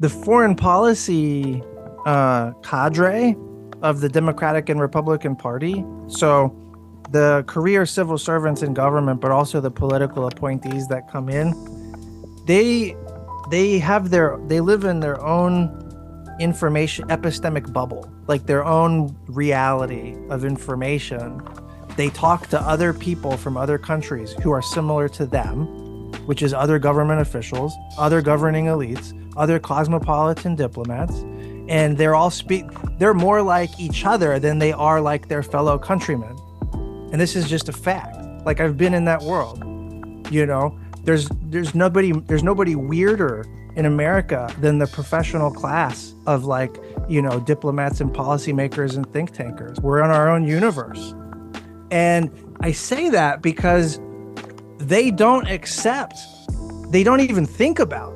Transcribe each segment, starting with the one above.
the foreign policy cadre of the Democratic and Republican Party. So the career civil servants in government, but also the political appointees that come in, they they live in their own information epistemic bubble, like their own reality of information. They talk to other people from other countries who are similar to them, which is other government officials, other governing elites, other cosmopolitan diplomats, and they're more like each other than they are like their fellow countrymen. And this is just a fact. Like, I've been in that world. You know, there's nobody weirder in America than the professional class of, like, you know, diplomats and policymakers and think tankers. We're in our own universe. And I say that because they don't even think about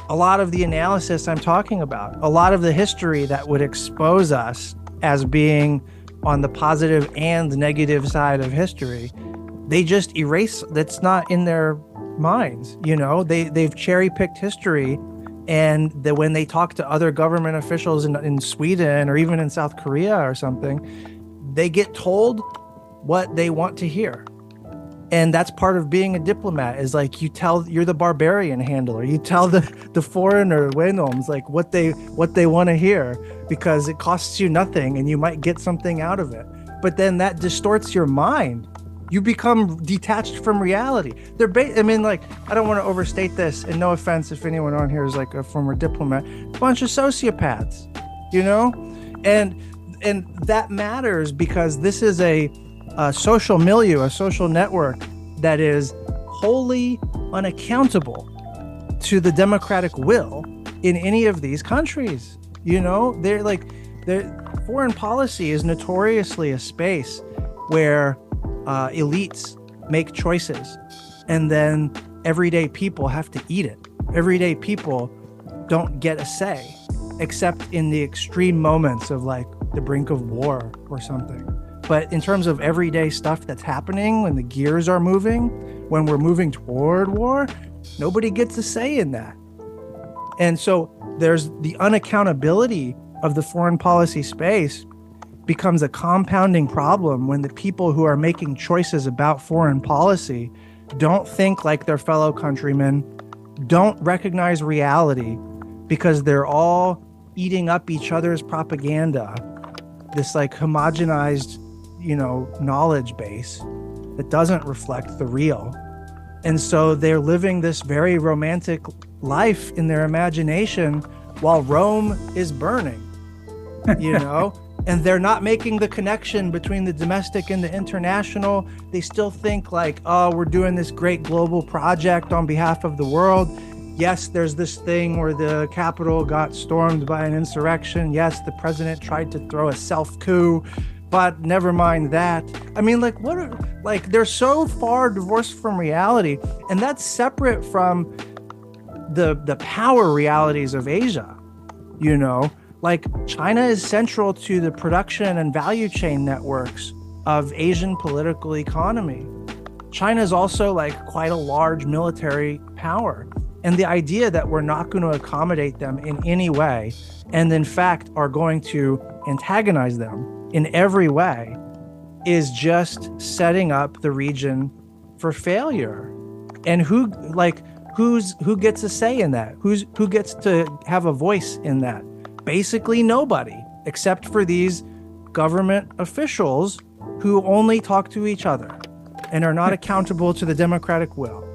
a lot of the analysis I'm talking about, a lot of the history that would expose us as being on the positive and negative side of history. They just erase. That's not in their minds. You know, they've cherry picked history, and that when they talk to other government officials in Sweden or even in South Korea or something, they get told what they want to hear. And that's part of being a diplomat, is like, you're the barbarian handler. You tell the foreigner Wenoms like what they want to hear, because it costs you nothing and you might get something out of it. But then that distorts your mind. You become detached from reality. I don't want to overstate this, and no offense if anyone on here is like a former diplomat, a bunch of sociopaths, you know? And that matters because this is a social milieu, a social network that is wholly unaccountable to the democratic will in any of these countries. You know, foreign policy is notoriously a space where elites make choices, and then everyday people have to eat it. Everyday people don't get a say, except in the extreme moments of, like, the brink of war or something. But in terms of everyday stuff that's happening, when the gears are moving, when we're moving toward war, nobody gets a say in that. And so there's the unaccountability of the foreign policy space becomes a compounding problem when the people who are making choices about foreign policy don't think like their fellow countrymen, don't recognize reality, because they're all eating up each other's propaganda, this, like, homogenized, you know, knowledge base that doesn't reflect the real. And so they're living this very romantic life in their imagination while Rome is burning, you know? And they're not making the connection between the domestic and the international. They still think like, oh, we're doing this great global project on behalf of the world. Yes, there's this thing where the Capitol got stormed by an insurrection. Yes, the president tried to throw a self-coup, but never mind that. I mean, like, they're so far divorced from reality, and that's separate from the power realities of Asia, you know? Like, China is central to the production and value chain networks of Asian political economy. China is also, like, quite a large military power. And the idea that we're not going to accommodate them in any way, and in fact are going to antagonize them in every way, is just setting up the region for failure. And who gets a say in that? Who gets to have a voice in that? Basically nobody, except for these government officials who only talk to each other and are not accountable to the democratic will.